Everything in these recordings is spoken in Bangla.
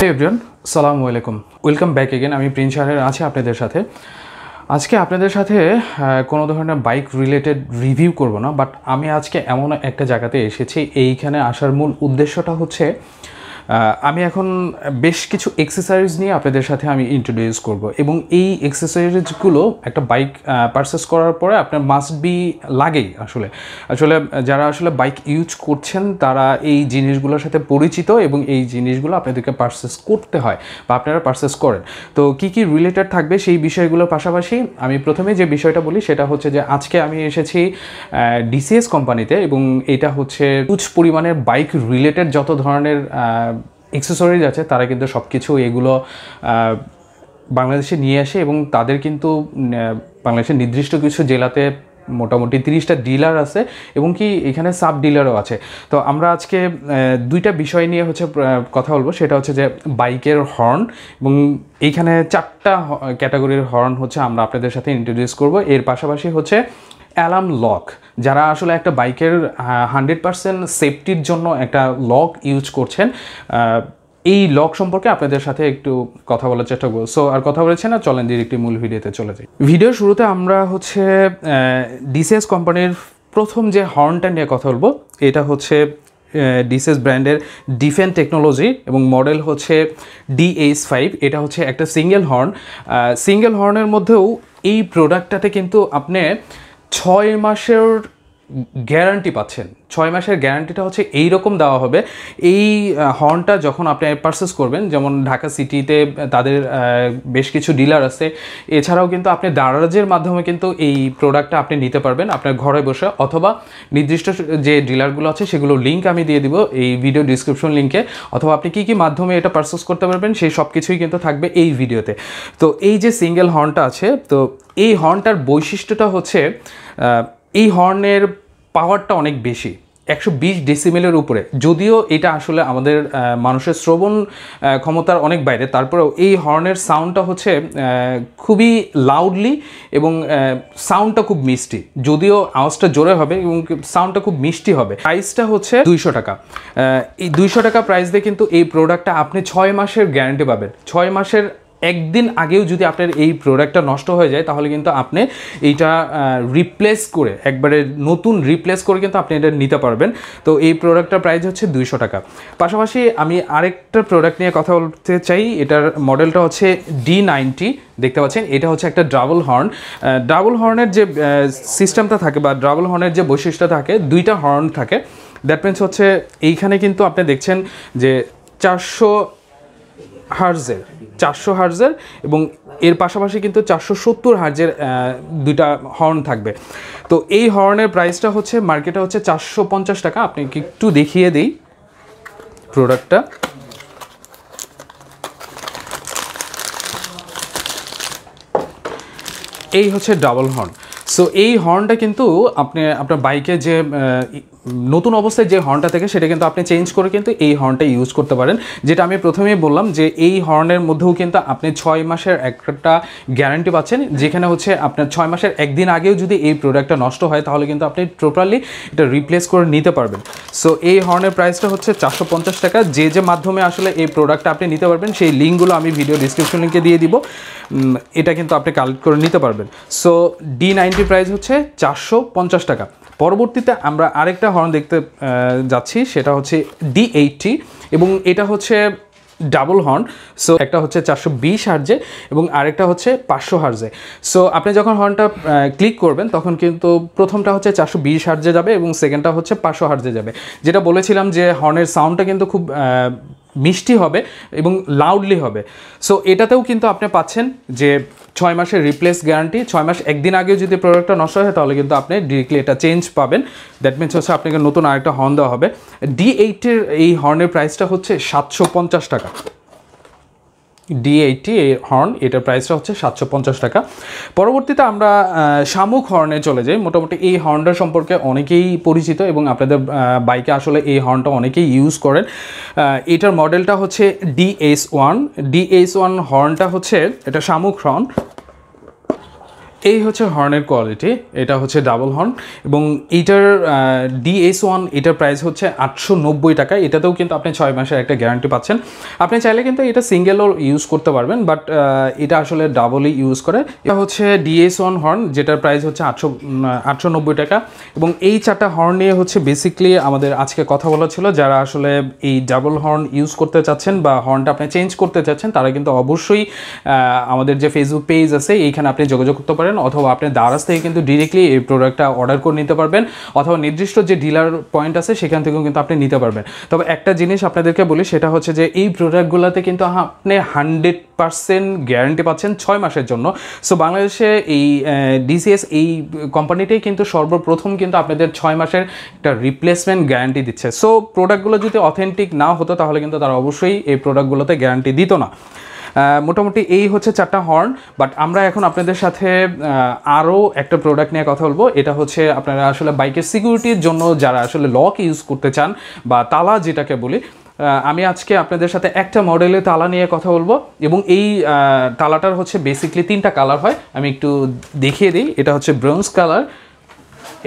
Hey everyone, আসসালামু আলাইকুম। Welcome back again. আমি প্রিন্স শাহের আছি আপনাদের সাথে। আজকে আপনাদের সাথে কোনো ধরনের বাইক রিলেটেড রিভিউ করব না, বাট আমি আজকে এমন একটা জায়গাতে এসেছি, এইখানে আসার মূল উদ্দেশ্যটা হচ্ছে আমি এখন বেশ কিছু এক্সেসরিজ নিয়ে আপনাদের সাথে আমি ইন্ট্রোডিউস করব, এবং এই এক্সেসরিজগুলো একটা বাইক পারচেস করার পরে আপনার মাস্ট বি লাগেই। আসলে যারা আসলে বাইক ইউজ করছেন তারা এই জিনিসগুলোর সাথে পরিচিত, এবং এই জিনিসগুলো আপনাদেরকে পারচেস করতে হয় বা আপনারা পারচেস করেন। তো কি কি রিলেটেড থাকবে সেই বিষয়গুলোর পাশাপাশি আমি প্রথমে যে বিষয়টা বলি সেটা হচ্ছে যে আজকে আমি এসেছি ডিসিএস কোম্পানিতে, এবং এটা হচ্ছে উচ্চ পরিমাণের বাইক রিলেটেড যত ধরনের এক্সেসরিজ আছে তারা কিন্তু সব কিছু এগুলো বাংলাদেশে নিয়ে আসে, এবং তাদের কিন্তু বাংলাদেশের নির্দিষ্ট কিছু জেলাতে মোটামুটি 30টা ডিলার আছে, এবং কি এখানে সাব ডিলারও আছে। তো আমরা আজকে দুইটা বিষয় নিয়ে হচ্ছে কথা বলবো, সেটা হচ্ছে যে বাইকের হর্ন, এবং এইখানে 4টা ক্যাটাগরির হর্ন হচ্ছে আমরা আপনাদের সাথে ইন্ট্রোডিউস করব। এর পাশাপাশি হচ্ছে অ্যালার্ম লক, যারা আসলে একটা বাইকের 100% সেফটির জন্য একটা লক ইউজ করছেন, এই লক সম্পর্কে আপনাদের সাথে একটু কথা বলার চেষ্টা করবো। সো আর কথা বলেছে না, চলেন ডিরেক্টলি মূল ভিডিওতে চলে যাই। ভিডিওর শুরুতে আমরা হচ্ছে ডিসিএস কোম্পানির প্রথম যে হর্নটা নিয়ে কথা বলবো, এটা হচ্ছে ডিসিএস ব্র্যান্ডের ডিফেন টেকনোলজি, এবং মডেল হচ্ছে DS5। এটা হচ্ছে একটা সিঙ্গেল হর্নের মধ্যেও এই প্রোডাক্টটাতে কিন্তু আপনি 6 মাসের গ্যারান্টি পাচ্ছেন। 6 মাসের গ্যারান্টিটা হচ্ছে এইরকম দেওয়া হবে। এই হর্নটা যখন আপনি পারচেস করবেন, যেমন ঢাকা সিটিতে তাদের বেশ কিছু ডিলার আছে, এছাড়াও কিন্তু আপনি দারাজের মাধ্যমে কিন্তু এই প্রোডাক্টটা আপনি নিতে পারবেন আপনার ঘরে বসে, অথবা নির্দিষ্ট যে ডিলারগুলো আছে সেগুলো লিঙ্ক আমি দিয়ে দিব এই ভিডিও ডিসক্রিপশন লিঙ্কে, অথবা আপনি কী কী মাধ্যমে এটা পারচেস করতে পারবেন সেই সব কিছুই কিন্তু থাকবে এই ভিডিওতে। তো এই যে সিঙ্গেল হর্নটা আছে, তো এই হর্নটার বৈশিষ্ট্যটা হচ্ছে এই হর্নের পাওয়ারটা অনেক বেশি, 120 ডেসিমেলের উপরে। যদিও এটা আসলে আমাদের মানুষের শ্রবণ ক্ষমতার অনেক বাইরে, তারপরেও এই হর্নের সাউন্ডটা হচ্ছে খুবই লাউডলি, এবং সাউন্ডটা খুব মিষ্টি। যদিও আওয়াজটা জোরে হবে এবং সাউন্ডটা খুব মিষ্টি হবে। প্রাইসটা হচ্ছে 200 টাকা। এই 200 টাকা প্রাইস দিয়ে কিন্তু এই প্রোডাক্টটা আপনি 6 মাসের গ্যারান্টি পাবেন। 6 মাসের একদিন আগেও যদি আপনার এই প্রোডাক্টটা নষ্ট হয়ে যায়, তাহলে কিন্তু আপনি এইটা রিপ্লেস করে, একবারে নতুন রিপ্লেস করে কিন্তু আপনি এটা নিতে পারবেন। তো এই প্রোডাক্টটার প্রাইস হচ্ছে 200 টাকা। পাশাপাশি আমি আরেকটা প্রোডাক্ট নিয়ে কথা বলতে চাই। এটার মডেলটা হচ্ছে D90, দেখতে পাচ্ছেন। এটা হচ্ছে একটা ডাবল হর্নের যে সিস্টেমটা থাকে, বা ডাবল হর্নের যে বৈশিষ্ট্য থাকে, 2টা হর্ন থাকে। দ্যাট মিনস হচ্ছে এইখানে কিন্তু আপনি দেখছেন যে 400 হার্জের, এবং এর পাশাপাশি কিন্তু 470 হার্জের 2টা হর্ন থাকবে। তো এই হর্নের প্রাইসটা হচ্ছে মার্কেটে হচ্ছে 450 টাকা। আপনাকে একটু দেখিয়ে দিই প্রোডাক্টটা। এই হচ্ছে ডাবল হর্ন। সো এই হর্নটা কিন্তু আপনি আপনার বাইকে যে নতুন অবস্থায় যে হর্নটা থাকে সেটা কিন্তু আপনি চেঞ্জ করে কিন্তু এই হর্নটা ইউজ করতে পারেন। যেটা আমি প্রথমেই বললাম যে এই হর্নের মধ্যেও কিন্তু আপনি 6 মাসের একটা গ্যারান্টি পাচ্ছেন, যেখানে হচ্ছে আপনার 6 মাসের একদিন আগেও যদি এই প্রোডাক্টটা নষ্ট হয়, তাহলে কিন্তু আপনি প্রপারলি এটা রিপ্লেস করে নিতে পারবেন। সো এই হর্নের প্রাইসটা হচ্ছে 450 টাকা। যে মাধ্যমে আসলে এই প্রোডাক্টটা আপনি নিতে পারবেন সেই লিঙ্কগুলো আমি ভিডিও ডিসক্রিপশন লিঙ্কে দিয়ে দিব। এটা কিন্তু আপনি কালেক্ট করে নিতে পারবেন। সো D90 প্রাইস হচ্ছে 450 টাকা। পরবর্তীতে আমরা আরেকটা হর্ন দেখতে যাচ্ছি, সেটা হচ্ছে D80, এবং এটা হচ্ছে ডাবল হর্ন। সো একটা হচ্ছে 420 হার্জে এবং আরেকটা হচ্ছে 500 হার্জে। সো আপনি যখন হর্নটা ক্লিক করবেন, তখন কিন্তু প্রথমটা হচ্ছে 420 হার্জে যাবে, এবং সেকেন্ডটা হচ্ছে 500 হার্জে যাবে। যেটা বলেছিলাম যে হর্নের সাউন্ডটা কিন্তু খুব মিষ্টি হবে এবং লাউডলি হবে। সো এটাতেও কিন্তু আপনি পাচ্ছেন যে 6 মাসের রিপ্লেস গ্যারান্টি। 6 মাস একদিন আগে যদি প্রোডাক্টটা নষ্ট হয়, তাহলে কিন্তু আপনি ডিরেক্টলি এটা চেঞ্জ পাবেন। দ্যাট মিনস হচ্ছে আপনাকে নতুন আরেকটা হর্ন দেওয়া হবে। D80 এই হর্নের প্রাইসটা হচ্ছে 750 টাকা। D80 এই হর্ন, এটার প্রাইসটা হচ্ছে 750 টাকা। পরবর্তীতে আমরা শামুক হর্নে চলে যাই। মোটামুটি এই হর্নটা সম্পর্কে অনেকেই পরিচিত, এবং আপনাদের বাইকে আসলে এই হর্নটা অনেকেই ইউজ করেন। এটার মডেলটা হচ্ছে DS1 হর্নটা হচ্ছে এটা শামুক হর্ন। এই হচ্ছে হর্নের কোয়ালিটি, এটা হচ্ছে ডাবল হর্ন এবং এইটার DS1 এটার প্রাইস হচ্ছে 890 টাকা। এটাতেও কিন্তু আপনি 6 মাসের একটা গ্যারান্টি পাচ্ছেন। আপনি চাইলে কিন্তু এটা সিঙ্গেলও ইউজ করতে পারবেন, বাট এটা আসলে ডাবলই ইউজ করে। এটা হচ্ছে DS1 হর্ন, যেটার প্রাইস হচ্ছে 890 টাকা। এবং এই 4টা হর্ন নিয়ে হচ্ছে বেসিকলি আমাদের আজকে কথা বলা ছিল। যারা আসলে এই ডাবল হর্ন ইউজ করতে চাচ্ছেন বা হর্নটা আপনি চেঞ্জ করতে চাচ্ছেন, তারা কিন্তু অবশ্যই আমাদের যে ফেসবুক পেজ আছে এইখানে আপনি যোগাযোগ করতে পারেন, অথবা আপনি দারাজ থেকে কিন্তু ডিরেক্টলি এই প্রোডাক্টটা অর্ডার করে নিতে পারবেন, অথবা নির্দিষ্ট যে ডিলার পয়েন্ট আছে সেখান থেকেও কিন্তু আপনি নিতে পারবেন। তবে একটা জিনিস আপনাদেরকে বলি, সেটা হচ্ছে যে এই প্রোডাক্টগুলোতে কিন্তু আপনি 100% গ্যারান্টি পাচ্ছেন 6 মাসের জন্য। সো বাংলাদেশে এই DCS এই কোম্পানিটাই কিন্তু সর্বপ্রথম কিন্তু আপনাদের 6 মাসের একটা রিপ্লেসমেন্ট গ্যারান্টি দিচ্ছে। সো প্রোডাক্টগুলো যদি অথেন্টিক না হতো তাহলে কিন্তু তারা অবশ্যই এই প্রোডাক্টগুলোতে গ্যারান্টি দিত না। মোটামুটি এই হচ্ছে 4টা হর্ন। বাট আমরা এখন আপনাদের সাথে আরও একটা প্রোডাক্ট নিয়ে কথা বলবো। এটা হচ্ছে আপনারা আসলে বাইকের সিকিউরিটির জন্য যারা আসলে লক ইউজ করতে চান বা তালা যেটাকে বলি, আমি আজকে আপনাদের সাথে একটা মডেলের তালা নিয়ে কথা বলবো। এবং এই তালাটার হচ্ছে বেসিকলি 3টা কালার হয়, আমি একটু দেখিয়ে দিই। এটা হচ্ছে ব্রোঞ্জ কালার,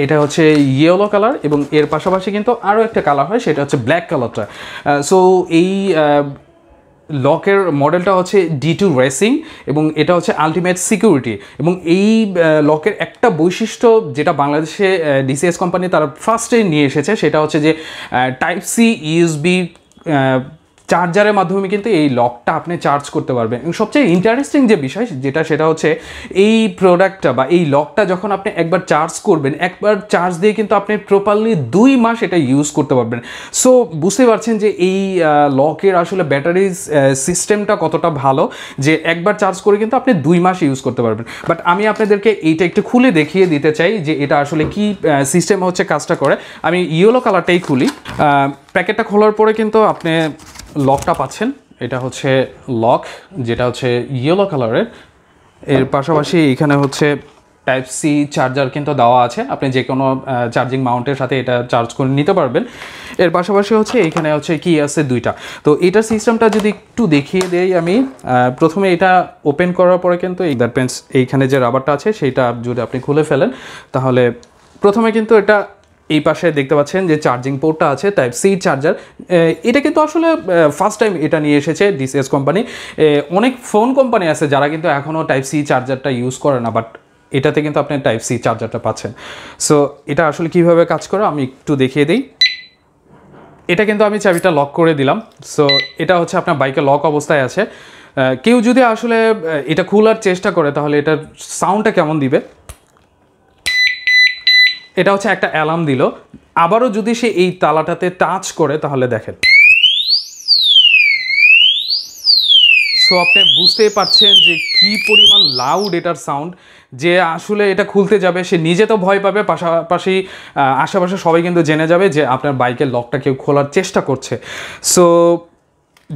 এটা হচ্ছে ইয়েলো কালার, এবং এর পাশাপাশি কিন্তু আরও একটা কালার হয়, সেটা হচ্ছে ব্ল্যাক কালারটা। সো এই লকের মডেলটা হচ্ছে D2 রেসিং এবং এটা হচ্ছে আলটিমেট সিকিউরিটি। এবং এই লকের একটা বৈশিষ্ট্য যেটা বাংলাদেশে DCS কোম্পানি তারা ফার্স্টে নিয়ে এসেছে, সেটা হচ্ছে যে Type-C USB চার্জারের মাধ্যমে কিন্তু এই লকটা আপনি চার্জ করতে পারবেন। এবং সবচেয়ে ইন্টারেস্টিং যে বিষয় সেটা হচ্ছে এই প্রোডাক্টটা বা এই লকটা যখন আপনি একবার চার্জ করবেন, একবার চার্জ দিয়ে কিন্তু আপনি প্রপারলি 2 মাস এটা ইউজ করতে পারবেন। সো বুঝতে পারছেন যে এই লকের আসলে ব্যাটারি সিস্টেমটা কতটা ভালো, যে একবার চার্জ করে কিন্তু আপনি 2 মাস ইউজ করতে পারবেন। বাট আমি আপনাদেরকে এইটা একটু খুলে দেখিয়ে দিতে চাই যে এটা আসলে কি সিস্টেম হচ্ছে কাজটা করে। আমি ইয়েলো কালারটাই খুলি। প্যাকেটটা খোলার পরে কিন্তু আপনি লকটা পাচ্ছেন। এটা হচ্ছে লক, যেটা হচ্ছে ইয়েলো কালারের। এর পাশাপাশি এখানে হচ্ছে Type-C চার্জার কিন্তু দেওয়া আছে, আপনি যে কোনো চার্জিং মাউন্টের সাথে এটা চার্জ করে নিতে পারবেন। এর পাশাপাশি হচ্ছে এখানে হচ্ছে কি আছে 2টা। তো এটার সিস্টেমটা যদি একটু দেখিয়ে দেই আমি, প্রথমে এটা ওপেন করার পরে কিন্তু এই দ্যাট মিন্স এইখানে যে রাবারটা আছে সেইটা যদি আপনি খুলে ফেলেন, তাহলে প্রথমে কিন্তু এটা এই পাশে দেখতে পাচ্ছেন যে চার্জিং পোর্টটা আছে, Type-C চার্জার। এটা কিন্তু আসলে ফার্স্ট টাইম এটা নিয়ে এসেছে DCS কোম্পানি। অনেক ফোন কোম্পানি আছে যারা কিন্তু এখনও Type-C চার্জারটা ইউজ করে না, বাট এটাতে কিন্তু আপনি Type-C চার্জারটা পাচ্ছেন। সো এটা আসলে কিভাবে কাজ করে আমি একটু দেখিয়ে দিই। এটা কিন্তু আমি চাবিটা লক করে দিলাম। সো এটা হচ্ছে আপনার বাইকে লক অবস্থায় আছে। কেউ যদি আসলে এটা খোলার চেষ্টা করে তাহলে এটার সাউন্ডটা কেমন দিবে, এটা হচ্ছে একটা অ্যালার্ম দিল। আবারও যদি সে এই তালাটাতে টাচ করে তাহলে দেখেন। সো আপনি বুঝতেই পারছেন যে কি পরিমাণ লাউড এটার সাউন্ড, যে আসলে এটা খুলতে যাবে সে নিজে তো ভয় পাবে, পাশাপাশি আশেপাশে সবাই কিন্তু জেনে যাবে যে আপনার বাইকের লকটা কেউ খোলার চেষ্টা করছে। সো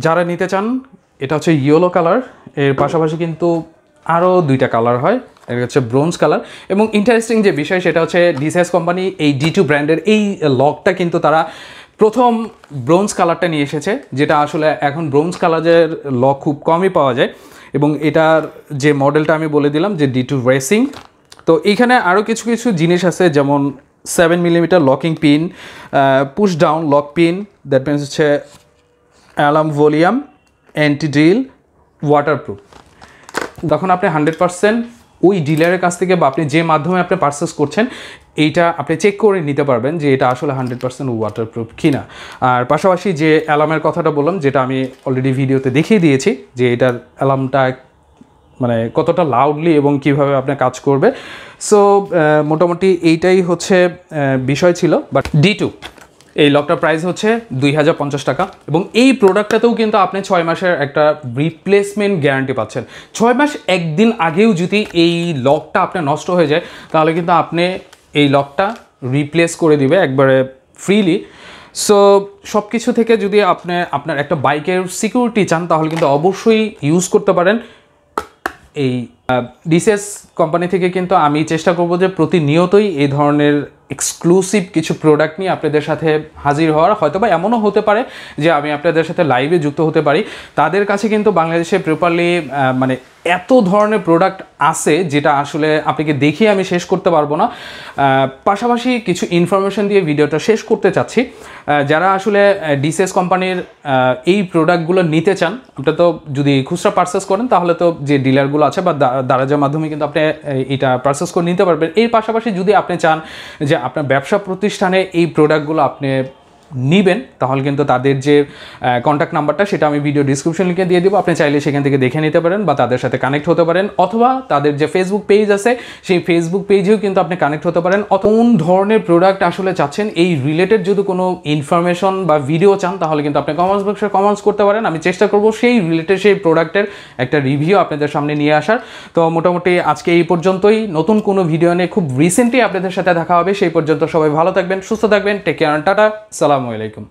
যারা নিতে চান, এটা হচ্ছে ইয়েলো কালার, এর পাশাপাশি কিন্তু আরও 2টা কালার হয়, এটা হচ্ছে ব্রোঞ্জ কালার। এবং ইন্টারেস্টিং যে বিষয় সেটা হচ্ছে DCS কোম্পানি এই D2 ব্র্যান্ডের এই লকটা কিন্তু তারা প্রথম ব্রোঞ্জ কালারটা নিয়ে এসেছে, যেটা আসলে এখন ব্রোঞ্জ কালারের লক খুব কমই পাওয়া যায়। এবং এটার যে মডেলটা আমি বলে দিলাম যে D2 রেসিং। তো এইখানে আরও কিছু কিছু জিনিস আছে, যেমন 7 millimetre locking pin, push down lock pin, that means হচ্ছে alarm volume, anti drill, waterproof. তখন আপনি 100% ওই ডিলারের কাছ থেকে বা আপনি যে মাধ্যমে আপনি পারচেস করছেন এইটা আপনি চেক করে নিতে পারবেন যে এটা আসলে 100% ওয়াটারপ্রুফ কিনা। আর পাশাপাশি যে অ্যালার্মের কথাটা বললাম, যেটা আমি অলরেডি ভিডিওতে দেখিয়ে দিয়েছি যে এটার অ্যালার্মটা মানে কতটা লাউডলি এবং কিভাবে আপনি কাজ করবে। সো মোটামুটি এইটাই হচ্ছে বিষয় ছিল। বাট D2 এই লকটার প্রাইস হচ্ছে 2050 টাকা। এবং এই প্রোডাক্টটাতেও কিন্তু আপনি 6 মাসের একটা রিপ্লেসমেন্ট গ্যারান্টি পাচ্ছেন। 6 মাস একদিন আগেও যদি এই লকটা আপনার নষ্ট হয়ে যায় তাহলে কিন্তু আপনি এই লকটা রিপ্লেস করে দিবে একবারে ফ্রিলি। সো সব কিছু থেকে যদি আপনি আপনার একটা বাইকের সিকিউরিটি চান তাহলে কিন্তু অবশ্যই ইউজ করতে পারেন এই DCS কোম্পানি থেকে কিন্তু আমি চেষ্টা করব যে প্রতিনিয়তই এই ধরনের এক্সক্লুসিভ কিছু প্রোডাক্ট নিয়ে আপনাদের সাথে হাজির হওয়ার। হয়তো বা এমনও হতে পারে যে আমি আপনাদের সাথে লাইভে যুক্ত হতে পারি। তাদের কাছে কিন্তু বাংলাদেশে প্রপারলি মানে এত ধরনের প্রোডাক্ট আছে যেটা আসলে আপনাকে দেখিয়ে আমি শেষ করতে পারবো না। পাশাপাশি কিছু ইনফরমেশন দিয়ে ভিডিওটা শেষ করতে চাচ্ছি। যারা আসলে ডিসিএস কোম্পানির এই প্রোডাক্টগুলো নিতে চান, আপনারা তো যদি খুচরা পারচেস করেন তাহলে তো যে ডিলারগুলো আছে বা দারাজের মাধ্যমে কিন্তু আপনি এটা পারচেস করে নিতে পারবেন। এর পাশাপাশি যদি আপনি চান যে আপনার ব্যবসা প্রতিষ্ঠানে এই প্রোডাক্টগুলো আপনি নিবেন, তাহলে কিন্তু তাদের যে কন্ট্যাক্ট নাম্বারটা সেটা আমি ভিডিও ডিসক্রিপশন লিঙ্কে দিয়ে দেবো। আপনি চাইলে সেখান থেকে দেখে নিতে পারেন বা তাদের সাথে কানেক্ট হতে পারেন, অথবা তাদের যে ফেসবুক পেজ আছে সেই ফেসবুক পেজেও কিন্তু আপনি কানেক্ট হতে পারেন। কোন ধরনের প্রোডাক্ট আসলে চাচ্ছেন এই রিলেটেড যদি কোনো ইনফরমেশন বা ভিডিও চান তাহলে কিন্তু আপনি কমেন্টস বক্সে কমেন্টস করতে পারেন। আমি চেষ্টা করব সেই রিলেটেড সেই প্রোডাক্টের একটা রিভিউ আপনাদের সামনে নিয়ে আসার। তো মোটামুটি আজকে এই পর্যন্তই। নতুন কোনো ভিডিও নিয়ে খুব রিসেন্টলি আপনাদের সাথে দেখা হবে। সেই পর্যন্ত সবাই ভালো থাকবেন, সুস্থ থাকবেন, টেক কেয়ার, টাটা, আসসালামু আলাইকুম।